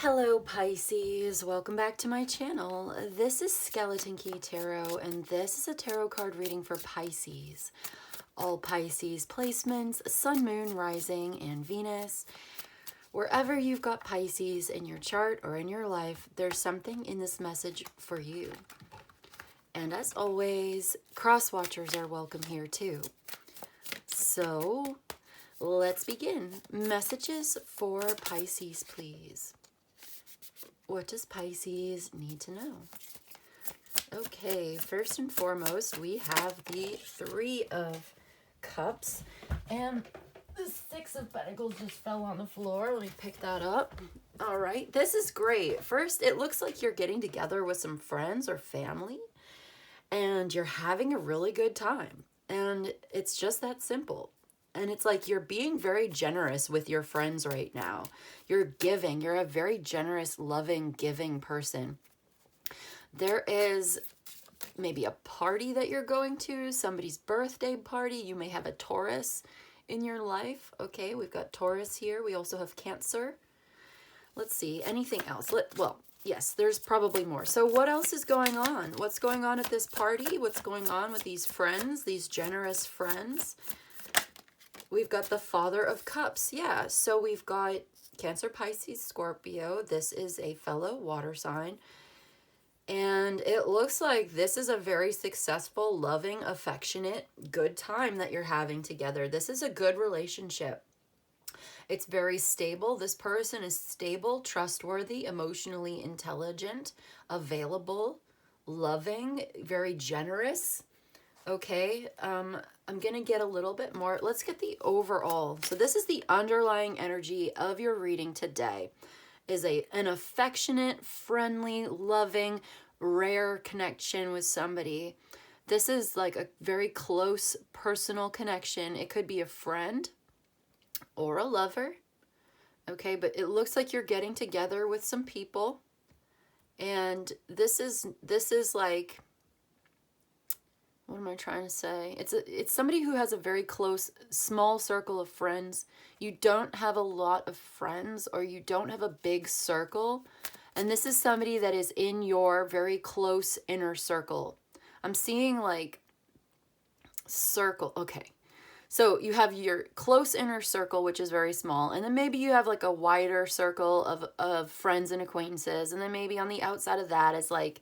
Hello Pisces, welcome back to my channel. This is Skeleton Key Tarot and this is a tarot card reading for Pisces. All Pisces placements, Sun, Moon, Rising, and Venus. Wherever you've got Pisces in your chart or in your life, there's something in this message for you. And as always, cross watchers are welcome here too. So let's begin. Messages for Pisces, please. What does Pisces need to know? Okay, first and foremost, we have the Three of Cups. And the Six of Pentacles just fell on the floor. Let me pick that up. All right, this is great. First, it looks like you're getting together with some friends or family. And you're having a really good time. And it's just that simple. And it's like you're being very generous with your friends right now. You're giving. You're a very generous, loving, giving person. There is maybe a party that you're going to, somebody's birthday party. You may have a Taurus in your life. Okay, we've got Taurus here. We also have Cancer. Let's see, anything else? Well, yes, there's probably more. So what else is going on? What's going on at this party? What's going on with these friends, these generous friends? We've got the Father of Cups. Yeah, so we've got Cancer, Pisces, Scorpio. This is a fellow water sign. And it looks like this is a very successful, loving, affectionate, good time that you're having together. This is a good relationship. It's very stable. This person is stable, trustworthy, emotionally intelligent, available, loving, very generous. Okay, I'm going to get a little bit more. Let's get the overall. So this is the underlying energy of your reading today. Is an affectionate, friendly, loving, rare connection with somebody. This is like a very close personal connection. It could be a friend or a lover. Okay, but it looks like you're getting together with some people. And this is like, what am I trying to say? It's somebody who has a very close, small circle of friends. You don't have a lot of friends, or you don't have a big circle. And this is somebody that is in your very close inner circle. I'm seeing like circle. Okay. So you have your close inner circle, which is very small. And then maybe you have like a wider circle of friends and acquaintances. And then maybe on the outside of that is like,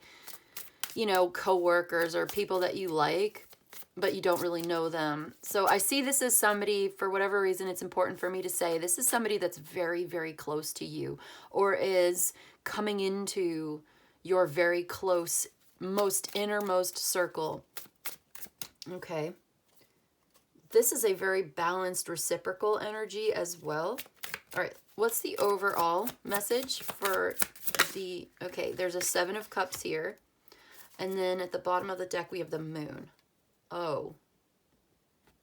you know, coworkers or people that you like, but you don't really know them. So I see this as somebody, for whatever reason, it's important for me to say, this is somebody that's very, very close to you, or is coming into your very close, most innermost circle. Okay. This is a very balanced, reciprocal energy as well. All right. What's the overall message for the, okay, there's a Seven of Cups here. And then at the bottom of the deck, we have the Moon. Oh,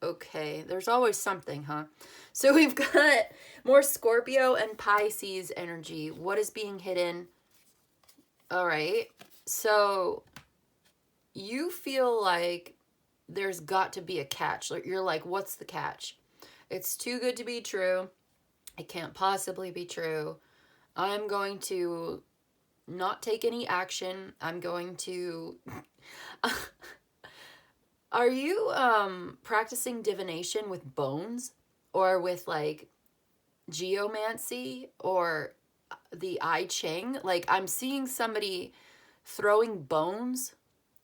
okay. There's always something, huh? So we've got more Scorpio and Pisces energy. What is being hidden? All right. So you feel like there's got to be a catch. You're like, what's the catch? It's too good to be true. It can't possibly be true. I'm going to not take any action. I'm going to... Are you practicing divination with bones, or with like geomancy, or the I Ching? Like, I'm seeing somebody throwing bones,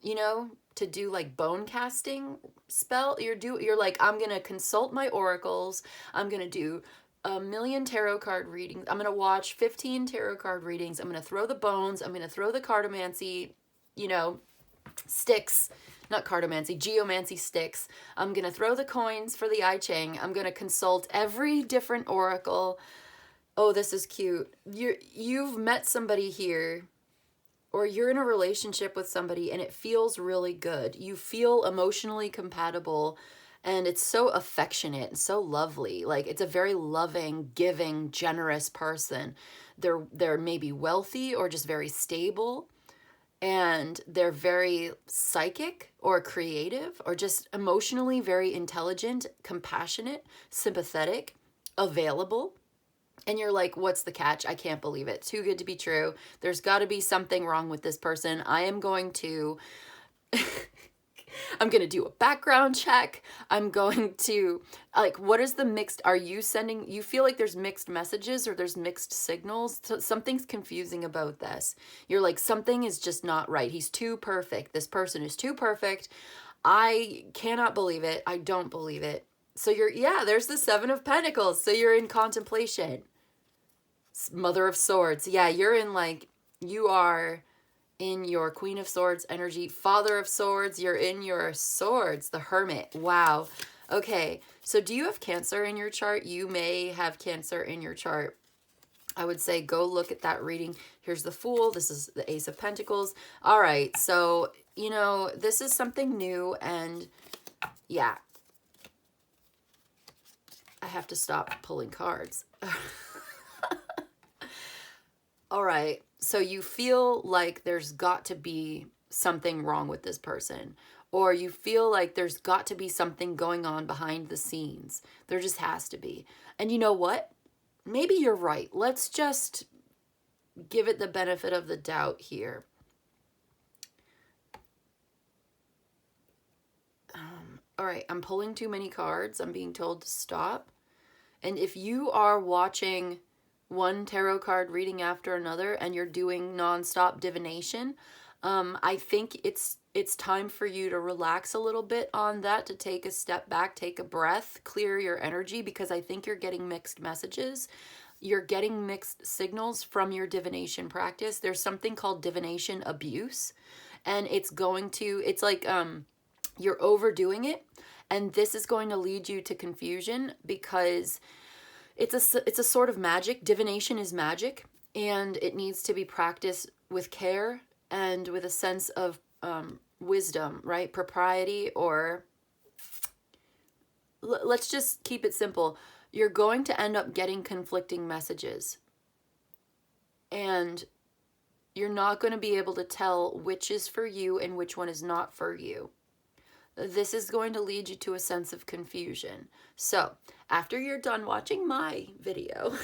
you know, to do like bone casting spell. You're like, I'm going to consult my oracles. I'm going to do a million tarot card readings. I'm going to watch 15 tarot card readings. I'm going to throw the bones. I'm going to throw the cartomancy, you know, sticks, not cartomancy, geomancy sticks. I'm going to throw the coins for the I Ching. I'm going to consult every different oracle. Oh, this is cute. You've met somebody here, or you're in a relationship with somebody and it feels really good. You feel emotionally compatible. And it's so affectionate and so lovely. Like, it's a very loving, giving, generous person. They're maybe wealthy or just very stable. And they're very psychic or creative or just emotionally very intelligent, compassionate, sympathetic, available. And you're like, what's the catch? I can't believe it. Too good to be true. There's got to be something wrong with this person. I'm going to do a background check. I'm going to, like, what is the mixed, are you sending, you feel like there's mixed messages or there's mixed signals? So something's confusing about this. You're like, something is just not right. He's too perfect. This person is too perfect. I cannot believe it. I don't believe it. So you're, yeah, there's the Seven of Pentacles. So you're in contemplation. Mother of Swords. Yeah, you're in, like, you are in your Queen of Swords energy. Father of Swords, you're in your Swords, the Hermit. Wow. Okay, so do you have Cancer in your chart? You may have Cancer in your chart. I would say go look at that reading. Here's the Fool. This is the Ace of Pentacles. All right, so, you know, this is something new, and yeah. I have to stop pulling cards. All right, so you feel like there's got to be something wrong with this person, or you feel like there's got to be something going on behind the scenes. There just has to be. And you know what? Maybe you're right. Let's just give it the benefit of the doubt here. All right, I'm pulling too many cards. I'm being told to stop. And if you are watching one tarot card reading after another and you're doing nonstop divination, I think it's time for you to relax a little bit on that, to take a step back, take a breath, clear your energy, because I think you're getting mixed messages. You're getting mixed signals from your divination practice. There's something called divination abuse, and it's like you're overdoing it, and this is going to lead you to confusion because it's a sort of magic. Divination is magic, and it needs to be practiced with care and with a sense of wisdom, right? Propriety, or let's just keep it simple. You're going to end up getting conflicting messages, and you're not going to be able to tell which is for you and which one is not for you. This is going to lead you to a sense of confusion. So after you're done watching my video,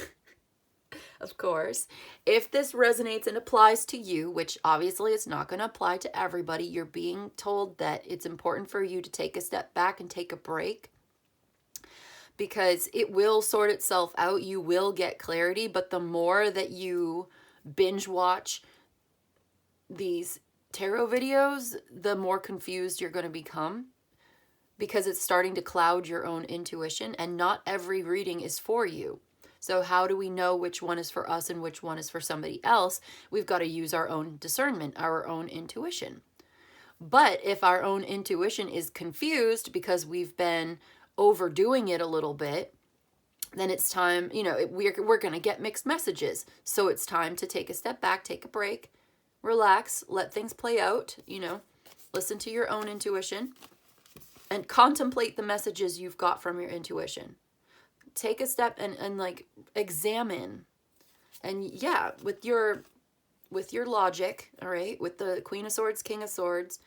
of course, if this resonates and applies to you, which obviously it's not going to apply to everybody, you're being told that it's important for you to take a step back and take a break, because it will sort itself out. You will get clarity, but the more that you binge watch these tarot videos, the more confused you're going to become, because it's starting to cloud your own intuition, and not every reading is for you. So how do we know which one is for us and which one is for somebody else? We've got to use our own discernment, our own intuition. But if our own intuition is confused because we've been overdoing it a little bit, then it's time, you know, we're going to get mixed messages. So it's time to take a step back, take a break, relax, let things play out, you know, listen to your own intuition and contemplate the messages you've got from your intuition. Take a step and like examine. And yeah, with your logic, all right, with the Queen of Swords, King of Swords,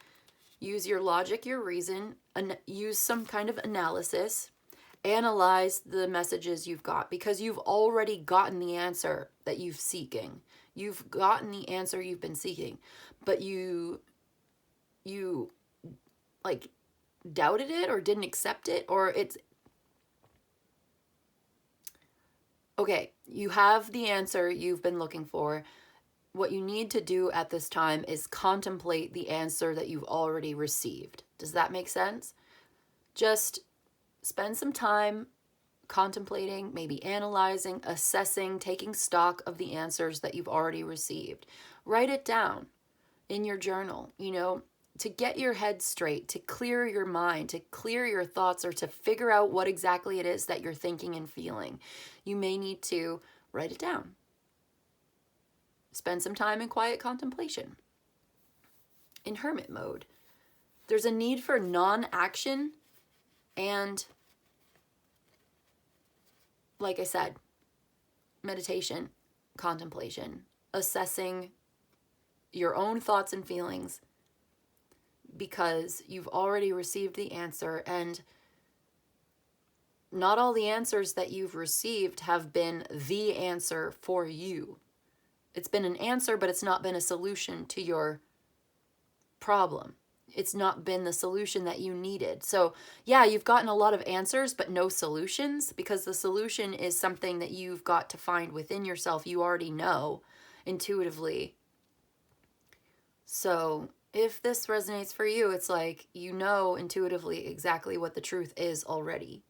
use your logic, your reason, and use some kind of analysis. Analyze the messages you've got, because you've already gotten the answer that you've seeking. You've gotten the answer you've been seeking, but you like doubted it or didn't accept it, or it's okay. You have the answer you've been looking for. What you need to do at this time is contemplate the answer that you've already received. Does that make sense? Just spend some time contemplating, maybe analyzing, assessing, taking stock of the answers that you've already received. Write it down in your journal, you know, to get your head straight, to clear your mind, to clear your thoughts, or to figure out what exactly it is that you're thinking and feeling. You may need to write it down. Spend some time in quiet contemplation. In hermit mode, there's a need for non-action and, like I said, meditation, contemplation, assessing your own thoughts and feelings, because you've already received the answer, and not all the answers that you've received have been the answer for you. It's been an answer, but it's not been a solution to your problem. It's not been the solution that you needed. So yeah, you've gotten a lot of answers, but no solutions, because the solution is something that you've got to find within yourself. You already know intuitively. So if this resonates for you, it's like, you know intuitively exactly what the truth is already.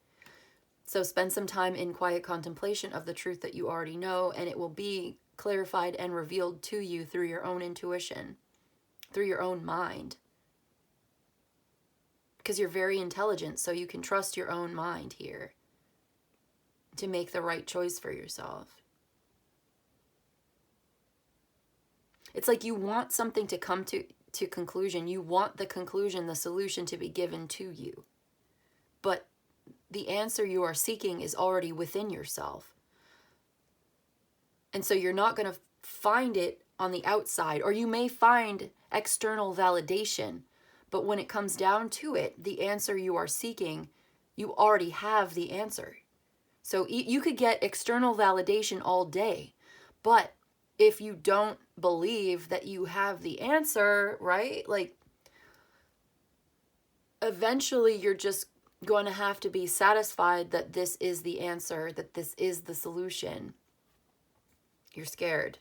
So spend some time in quiet contemplation of the truth that you already know, and it will be clarified and revealed to you through your own intuition, through your own mind. Because you're very intelligent, so you can trust your own mind here to make the right choice for yourself. It's like you want something to come to conclusion. You want the conclusion, the solution to be given to you. But the answer you are seeking is already within yourself. And so you're not going to find it on the outside, or you may find external validation. But when it comes down to it, the answer you are seeking, you already have the answer. So you could get external validation all day, but if you don't believe that you have the answer, right? Like, eventually you're just going to have to be satisfied that this is the answer, that this is the solution. You're scared.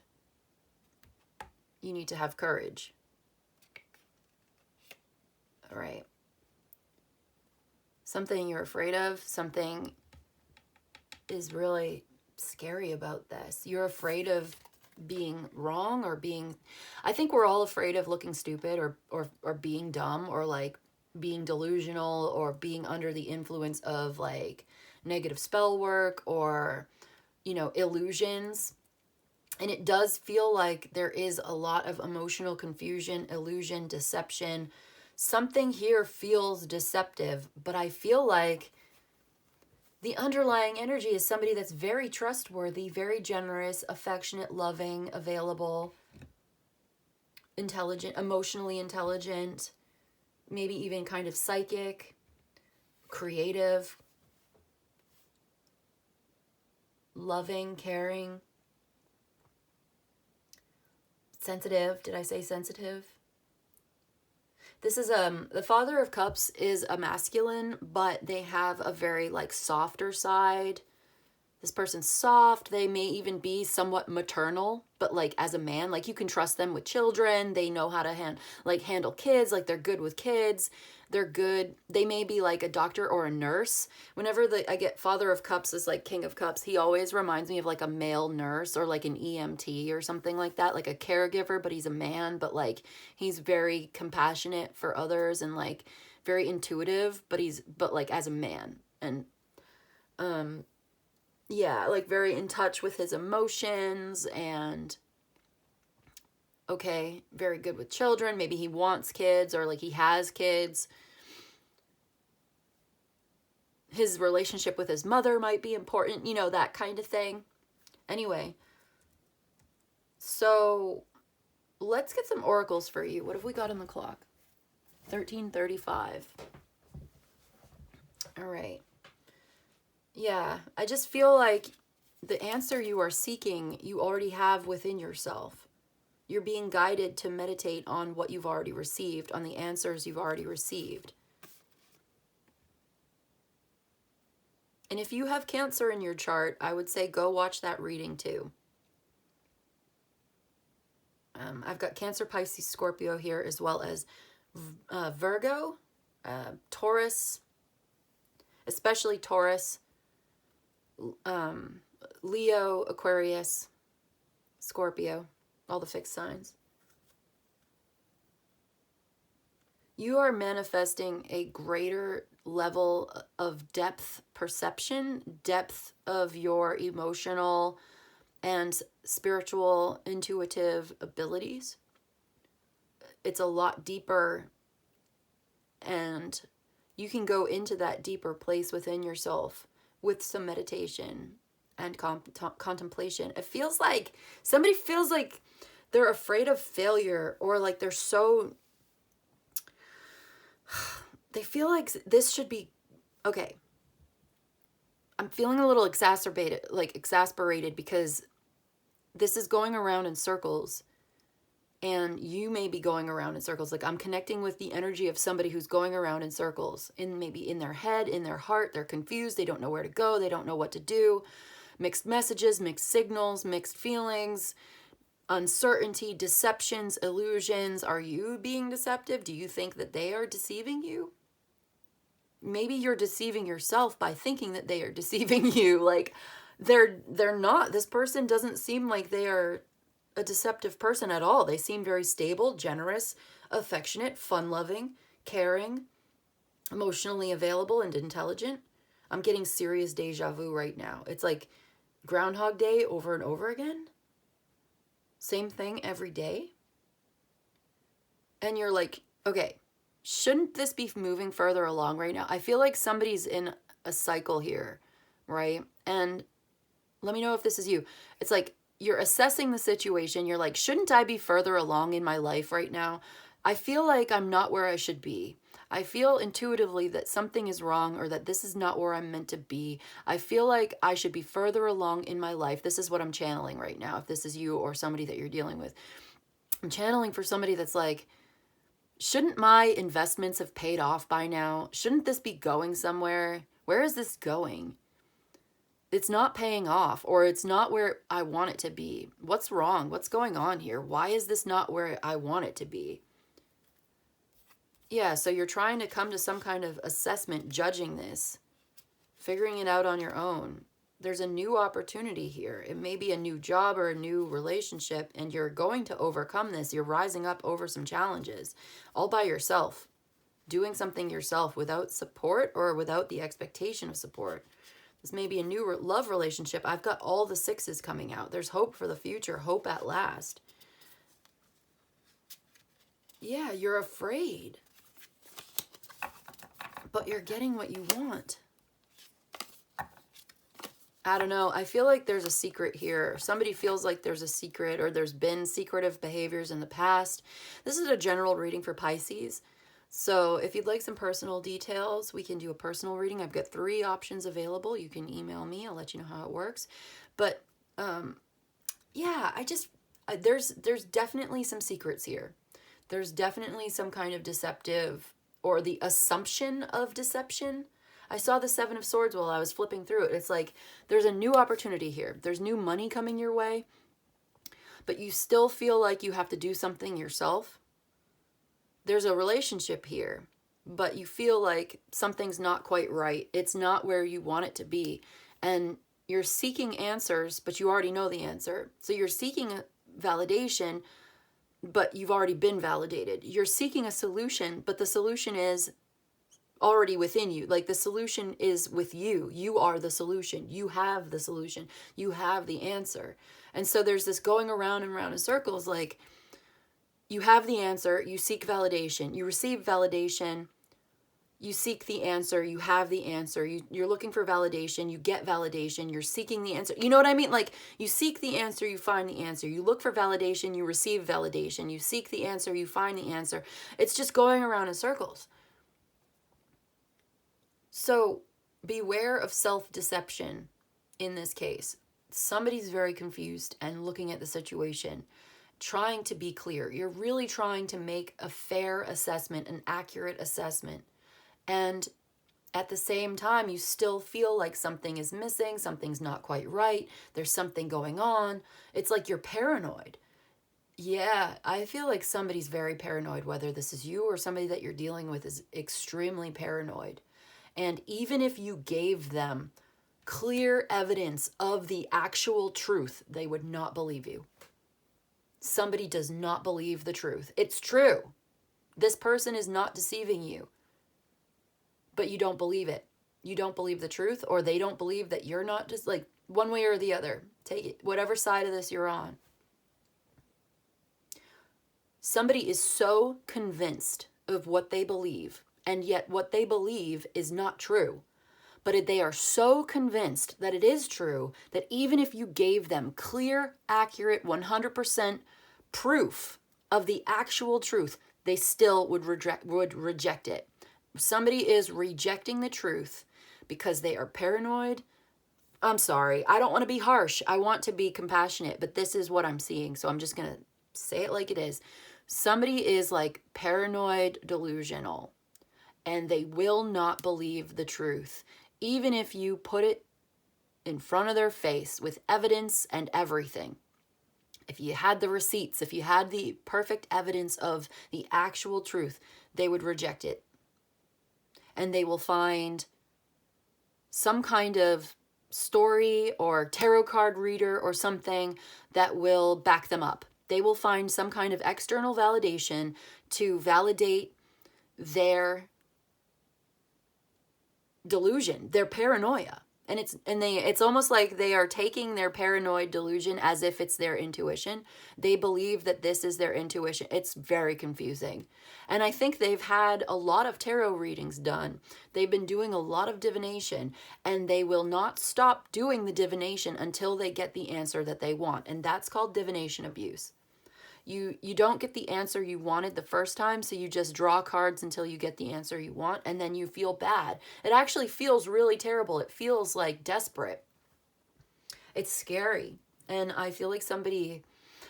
You need to have courage. All right. Something you're afraid of, something is really scary about this. You're afraid of being wrong or being, I think we're all afraid of looking stupid or being dumb, or like being delusional, or being under the influence of like negative spell work, or, you know, illusions. And it does feel like there is a lot of emotional confusion, illusion, deception. Something here feels deceptive, but I feel like the underlying energy is somebody that's very trustworthy, very generous, affectionate, loving, available, intelligent, emotionally intelligent, maybe even kind of psychic, creative, loving, caring, sensitive. Did I say sensitive? This is the Father of Cups is a masculine, but they have a very like softer side. This person's soft. They may even be somewhat maternal, but like as a man, like you can trust them with children. They know how to handle kids. Like they're good with kids. They're good. They may be like a doctor or a nurse. Whenever I get Father of Cups is like King of Cups, he always reminds me of like a male nurse or like an EMT or something like that, like a caregiver, but he's a man, but like he's very compassionate for others and like very intuitive, but like as a man. And yeah, like very in touch with his emotions, and okay, very good with children. Maybe he wants kids, or like he has kids. His relationship with his mother might be important, you know, that kind of thing. Anyway, so let's get some oracles for you. What have we got on the clock? 13:35. All right. Yeah, I just feel like the answer you are seeking, you already have within yourself. You're being guided to meditate on what you've already received, on the answers you've already received. And if you have Cancer in your chart, I would say go watch that reading too. I've got Cancer, Pisces, Scorpio here, as well as Virgo, Taurus, especially Taurus, Leo, Aquarius, Scorpio, all the fixed signs. You are manifesting a greater level of depth perception, depth of your emotional and spiritual intuitive abilities. It's a lot deeper, and you can go into that deeper place within yourself with some meditation and contemplation. It feels like somebody feels like they're afraid of failure, or like they're so, they feel like this should be, okay. I'm feeling a little exasperated because this is going around in circles, and you may be going around in circles. Like, I'm connecting with the energy of somebody who's going around in circles, maybe in their head, in their heart. They're confused. They don't know where to go. They don't know what to do. Mixed messages, mixed signals, mixed feelings, uncertainty, deceptions, illusions. Are you being deceptive? Do you think that they are deceiving you? Maybe you're deceiving yourself by thinking that they are deceiving you. Like, they're not. This person doesn't seem like they are a deceptive person at all. They seem very stable, generous, affectionate, fun-loving, caring, emotionally available, and intelligent. I'm getting serious deja vu right now. It's like Groundhog Day over and over again. Same thing every day. And you're like, okay, shouldn't this be moving further along right now? I feel like somebody's in a cycle here, right? And let me know if this is you. It's like you're assessing the situation. You're like, shouldn't I be further along in my life right now? I feel like I'm not where I should be. I feel intuitively that something is wrong, or that this is not where I'm meant to be. I feel like I should be further along in my life. This is what I'm channeling right now. If this is you or somebody that you're dealing with, I'm channeling for somebody that's like, shouldn't my investments have paid off by now? Shouldn't this be going somewhere? Where is this going? It's not paying off, or it's not where I want it to be. What's wrong? What's going on here? Why is this not where I want it to be? Yeah, so you're trying to come to some kind of assessment, judging this, figuring it out on your own. There's a new opportunity here. It may be a new job or a new relationship, and you're going to overcome this. You're rising up over some challenges all by yourself, doing something yourself without support or without the expectation of support. This may be a new love relationship. I've got all the sixes coming out. There's hope for the future, hope at last. Yeah, you're afraid, but you're getting what you want. I don't know. I feel like there's a secret here. Somebody feels like there's a secret, or there's been secretive behaviors in the past. This is a general reading for Pisces. So if you'd like some personal details, we can do a personal reading. I've got 3 options available. You can email me. I'll let you know how it works. But yeah, there's definitely some secrets here. There's definitely some kind of deceptive, or the assumption of deception. I saw the 7 of Swords while I was flipping through it. It's like there's a new opportunity here. There's new money coming your way, but you still feel like you have to do something yourself. There's a relationship here, but you feel like something's not quite right. It's not where you want it to be. And you're seeking answers, but you already know the answer. So you're seeking a validation, but you've already been validated. You're seeking a solution, but the solution is already within you. Like, the solution is with you. You are the solution. You have the solution. You have the answer. And so there's this going around and around in circles. Like, you have the answer, you seek validation, you receive validation, you seek the answer, you have the answer, you're looking for validation, you get validation, you're seeking the answer. You know what I mean? Like, you seek the answer, you find the answer. You look for validation, you receive validation. You seek the answer, you find the answer. It's just going around in circles. So beware of self-deception in this case. Somebody's very confused and looking at the situation, trying to be clear. You're really trying to make a fair assessment, an accurate assessment. And at the same time, you still feel like something is missing, something's not quite right, there's something going on. It's like you're paranoid. Yeah, I feel like somebody's very paranoid, whether this is you or somebody that you're dealing with is extremely paranoid. And even if you gave them clear evidence of the actual truth, they would not believe you. Somebody does not believe the truth. It's true. This person is not deceiving you, but you don't believe it. You don't believe the truth, or they don't believe that you're not, just like one way or the other. Take it, whatever side of this you're on. Somebody is so convinced of what they believe, and yet what they believe is not true. But they are so convinced that it is true that even if you gave them clear, accurate, 100% proof of the actual truth, they still would reject it. Somebody is rejecting the truth because they are paranoid, I'm sorry. I don't want to be harsh. I want to be compassionate, but this is what I'm seeing. So I'm just going to say it like it is. Somebody is like paranoid, delusional, and they will not believe the truth. Even if you put it in front of their face with evidence and everything. If you had the receipts, if you had the perfect evidence of the actual truth, they would reject it. And they will find some kind of story or tarot card reader or something that will back them up. They will find some kind of external validation to validate their delusion, their paranoia. And it's almost like they are taking their paranoid delusion as if it's their intuition. They believe that this is their intuition. It's very confusing. And I think they've had a lot of tarot readings done. They've been doing a lot of divination, and they will not stop doing the divination until they get the answer that they want. And that's called divination abuse. You don't get the answer you wanted the first time, so you just draw cards until you get the answer you want, and then you feel bad. It actually feels really terrible. It feels like desperate. It's scary. And I feel like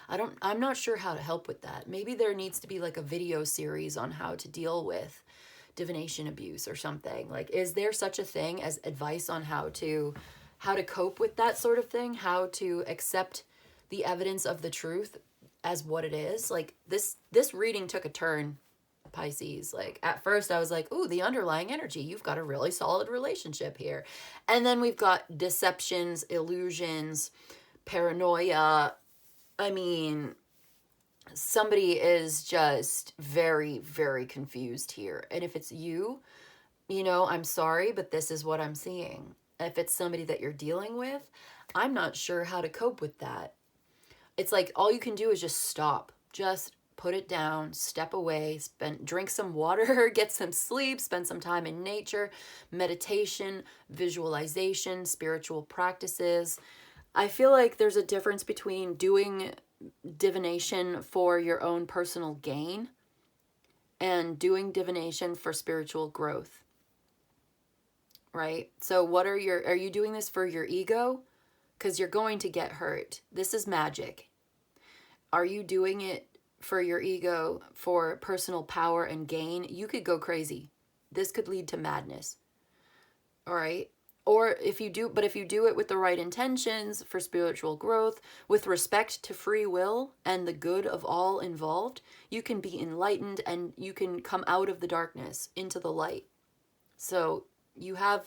I'm not sure how to help with that. Maybe there needs to be like a video series on how to deal with divination abuse or something. Like, is there such a thing as advice on how to cope with that sort of thing? How to accept the evidence of the truth as what it is? Like, this reading took a turn, Pisces. Like, at first I was like, ooh, the underlying energy, you've got a really solid relationship here. And then we've got deceptions, illusions, paranoia. I mean, somebody is just very, very confused here. And if it's you, I'm sorry, but this is what I'm seeing. If it's somebody that you're dealing with, I'm not sure how to cope with that. It's like all you can do is just stop. Just put it down, step away, drink some water, get some sleep, spend some time in nature, meditation, visualization, spiritual practices. I feel like there's a difference between doing divination for your own personal gain and doing divination for spiritual growth. Right? So are you doing this for your ego? Because you're going to get hurt. This is magic. Are you doing it for your ego, for personal power and gain? You could go crazy. This could lead to madness. All right? Or if you do it with the right intentions for spiritual growth, with respect to free will and the good of all involved, you can be enlightened and you can come out of the darkness into the light. So you have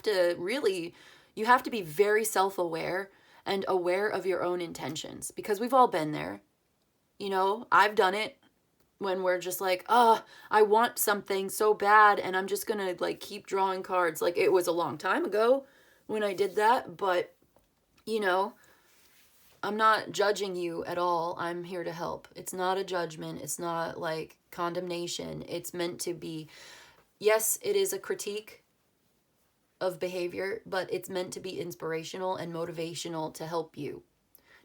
to be very self-aware and aware of your own intentions, because we've all been there. I've done it when we're just like, I want something so bad and I'm just going to like keep drawing cards. Like, it was a long time ago when I did that, but I'm not judging you at all. I'm here to help. It's not a judgment. It's not like condemnation. It's meant to be, yes, it is a critique of behavior, but it's meant to be inspirational and motivational to help you,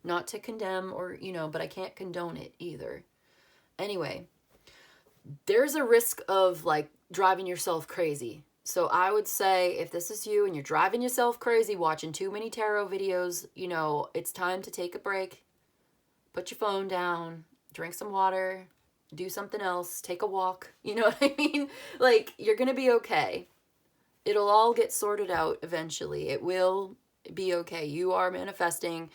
not to condemn or, but I can't condone it either. Anyway, there's a risk of like driving yourself crazy. So I would say if this is you and you're driving yourself crazy, watching too many tarot videos, it's time to take a break, put your phone down, drink some water, do something else, take a walk. You know what I mean? Like, you're going to be okay. It'll all get sorted out eventually. It will be okay. You are manifesting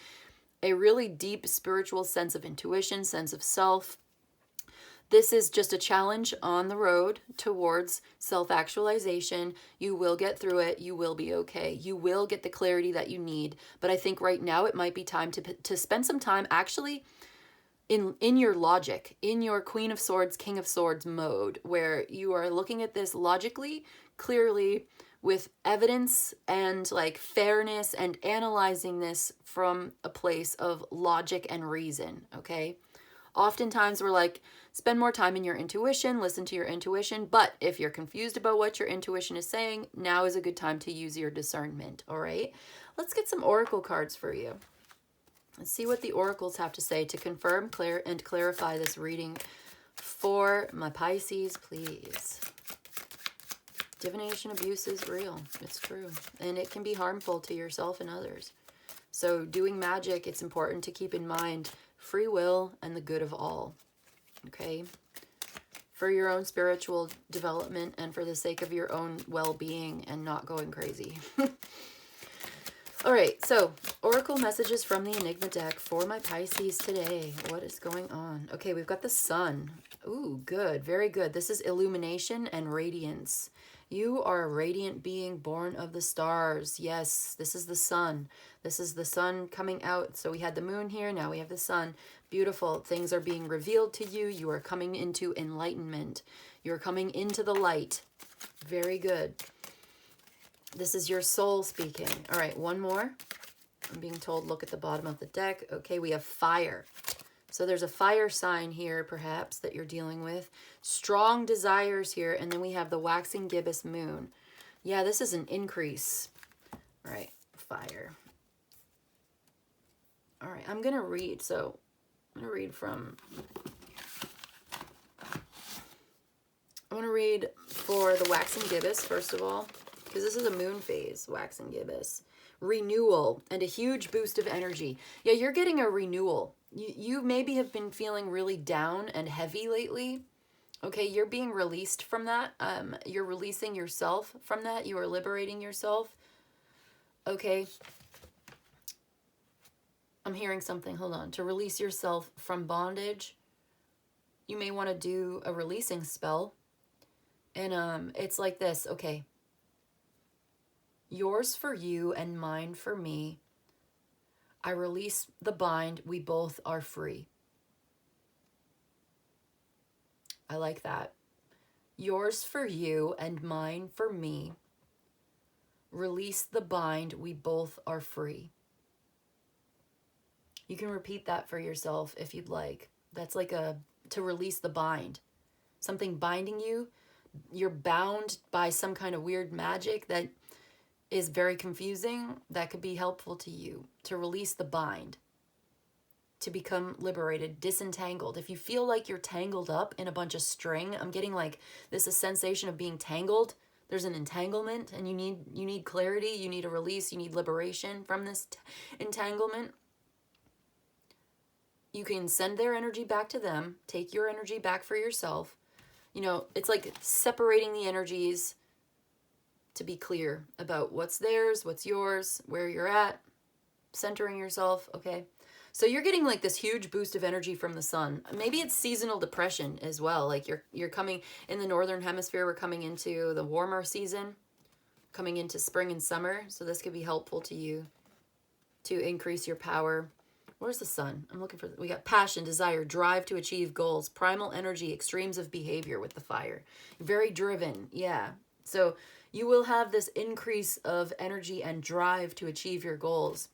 a really deep spiritual sense of intuition, sense of self. This is just a challenge on the road towards self-actualization. You will get through it. You will be okay. You will get the clarity that you need. But I think right now it might be time to spend some time actually in your logic, in your Queen of Swords, King of Swords mode, where you are looking at this logically, clearly, with evidence and like fairness, and analyzing this from a place of logic and reason, okay? Oftentimes we're like, spend more time in your intuition, listen to your intuition, but if you're confused about what your intuition is saying, now is a good time to use your discernment, all right? Let's get some oracle cards for you. Let's see what the oracles have to say to confirm, and clarify this reading for my Pisces, please. Divination abuse is real. It's true. And it can be harmful to yourself and others. So doing magic, it's important to keep in mind free will and the good of all. Okay? For your own spiritual development and for the sake of your own well-being and not going crazy. All right, so oracle messages from the Enigma deck for my Pisces today. What is going on? Okay, we've got the sun. Ooh, good. Very good. This is illumination and radiance. You are a radiant being born of the stars. Yes, this is the sun. This is the sun coming out. So we had the moon here. Now we have the sun. Beautiful. Things are being revealed to you. You are coming into enlightenment. You're coming into the light. Very good. This is your soul speaking. All right, one more. I'm being told look at the bottom of the deck. Okay, we have fire. So there's a fire sign here, perhaps, that you're dealing with. Strong desires here. And then we have the waxing gibbous moon. Yeah, this is an increase. All right, fire. All right, I'm going to read. So I'm going to read from... I want to read for the waxing gibbous, first of all, because this is a moon phase, waxing gibbous. Renewal and a huge boost of energy. Yeah, you're getting a renewal. You maybe have been feeling really down and heavy lately. Okay, you're being released from that. You're releasing yourself from that. You are liberating yourself. Okay. I'm hearing something. Hold on. To release yourself from bondage, you may want to do a releasing spell. And it's like this. Okay. Yours for you and mine for me. I release the bind. We both are free. I like that. Yours for you and mine for me. Release the bind. We both are free. You can repeat that for yourself if you'd like. That's like to release the bind. Something binding you. You're bound by some kind of weird magic that is very confusing. That could be helpful to you. To release the bind. To become liberated, disentangled. If you feel like you're tangled up in a bunch of string, I'm getting like this a sensation of being tangled. There's an entanglement and you need clarity, you need a release, you need liberation from this entanglement. You can send their energy back to them, take your energy back for yourself. You know, it's like separating the energies to be clear about what's theirs, what's yours, where you're at, centering yourself, okay? So you're getting like this huge boost of energy from the sun. Maybe it's seasonal depression as well. Like you're coming in the northern hemisphere, we're coming into the warmer season, coming into spring and summer. So this could be helpful to you to increase your power. Where's the sun? I'm looking for, we got passion, desire, drive to achieve goals, primal energy, extremes of behavior with the fire. Very driven, yeah. So you will have this increase of energy and drive to achieve your goals.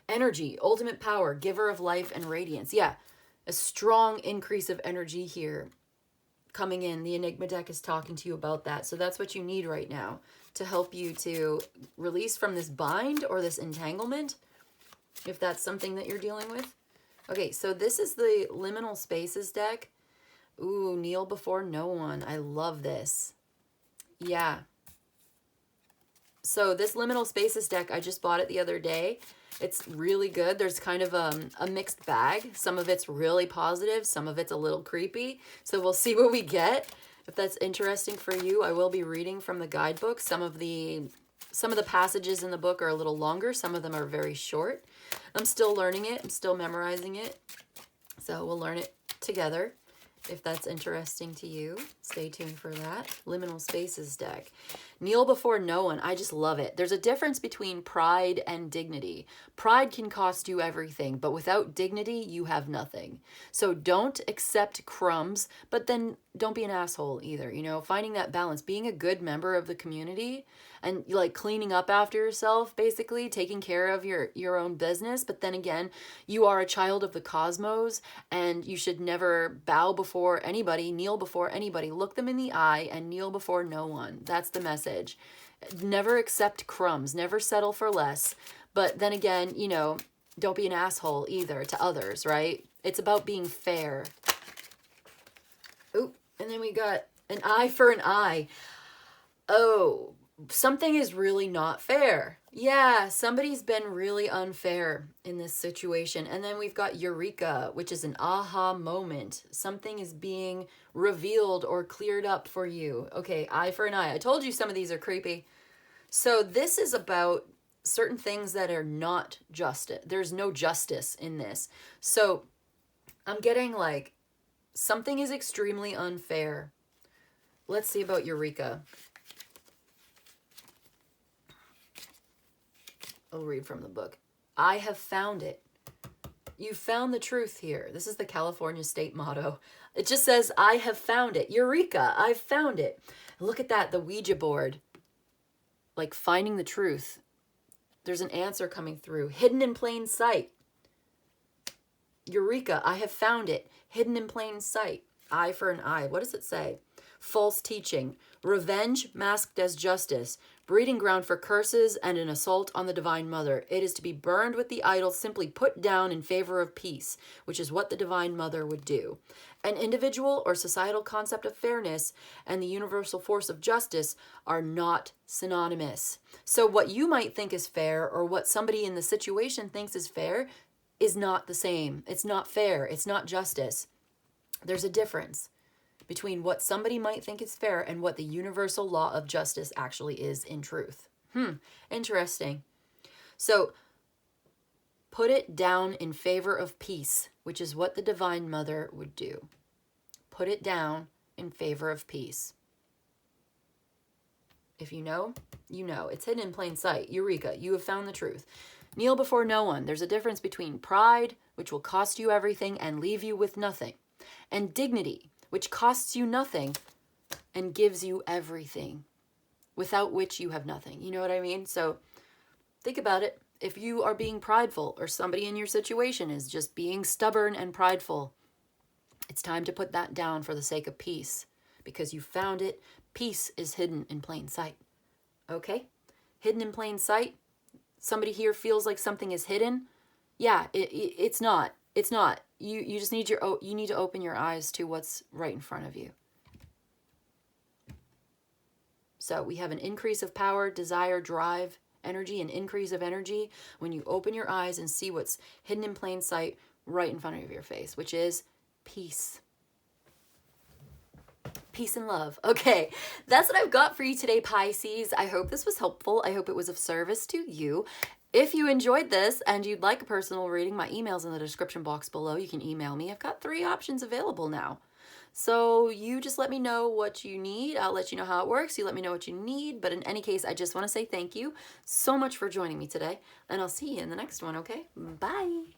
Energy, ultimate power, giver of life and radiance. Yeah, a strong increase of energy here coming in. The Enigma deck is talking to you about that. So that's what you need right now to help you to release from this bind or this entanglement, if that's something that you're dealing with. Okay, so this is the Liminal Spaces deck. Ooh, kneel before no one. I love this. Yeah. So this Liminal Spaces deck, I just bought it the other day. It's really good. There's kind of a mixed bag. Some of it's really positive. Some of it's a little creepy. So we'll see what we get. If that's interesting for you, I will be reading from the guidebook. Some of the passages in the book are a little longer. Some of them are very short. I'm still learning it. I'm still memorizing it. So we'll learn it together. If that's interesting to you, stay tuned for that. Liminal Spaces deck. Kneel before no one. I just love it. There's a difference between pride and dignity. Pride can cost you everything, but without dignity, you have nothing. So don't accept crumbs, but then don't be an asshole either. You know, finding that balance, being a good member of the community and like cleaning up after yourself, basically taking care of your own business. But then again, you are a child of the cosmos and you should never bow before anybody, kneel before anybody, look them in the eye and kneel before no one. That's the message. Never accept crumbs, never settle for less. But then again, you know, don't be an asshole either to others, right? It's about being fair. Ooh, and then we got an eye for an eye. Oh, something is really not fair. Yeah, somebody's been really unfair in this situation. And then we've got Eureka, which is an aha moment. Something is being revealed or cleared up for you. Okay, eye for an eye. I told you some of these are creepy. So this is about certain things that are not justice. There's no justice in this. So I'm getting like something is extremely unfair. Let's see about Eureka. I'll read from the book. I have found it. You found the truth here. This is the California state motto. It just says, I have found it. Eureka, I've found it. Look at that, the Ouija board. Like finding the truth. There's an answer coming through. Hidden in plain sight. Eureka, I have found it. Hidden in plain sight. Eye for an eye. What does it say? False teaching. Revenge masked as justice. Breeding ground for curses and an assault on the Divine Mother. It is to be burned with the idol, simply put down in favor of peace, which is what the Divine Mother would do. An individual or societal concept of fairness and the universal force of justice are not synonymous. So what you might think is fair, or what somebody in the situation thinks is fair, is not the same. It's not fair. It's not justice. There's a difference between what somebody might think is fair and what the universal law of justice actually is in truth. Interesting. So put it down in favor of peace, which is what the Divine Mother would do. Put it down in favor of peace. If you know, you know. It's hidden in plain sight. Eureka, you have found the truth. Kneel before no one. There's a difference between pride, which will cost you everything and leave you with nothing, and dignity, which costs you nothing and gives you everything, without which you have nothing. You know what I mean? So think about it. If you are being prideful, or somebody in your situation is just being stubborn and prideful, it's time to put that down for the sake of peace, because you found it. Peace is hidden in plain sight. Okay? Hidden in plain sight. Somebody here feels like something is hidden. Yeah, it's not. It's not. You just need you need to open your eyes to what's right in front of you. So we have an increase of power, desire, drive, energy, an increase of energy when you open your eyes and see what's hidden in plain sight right in front of your face, which is peace. Peace and love. Okay, that's what I've got for you today, Pisces. I hope this was helpful. I hope it was of service to you. If you enjoyed this and you'd like a personal reading, my email's in the description box below. You can email me. I've got 3 options available now. So you just let me know what you need. I'll let you know how it works. You let me know what you need. But in any case, I just want to say thank you so much for joining me today. And I'll see you in the next one, okay? Bye.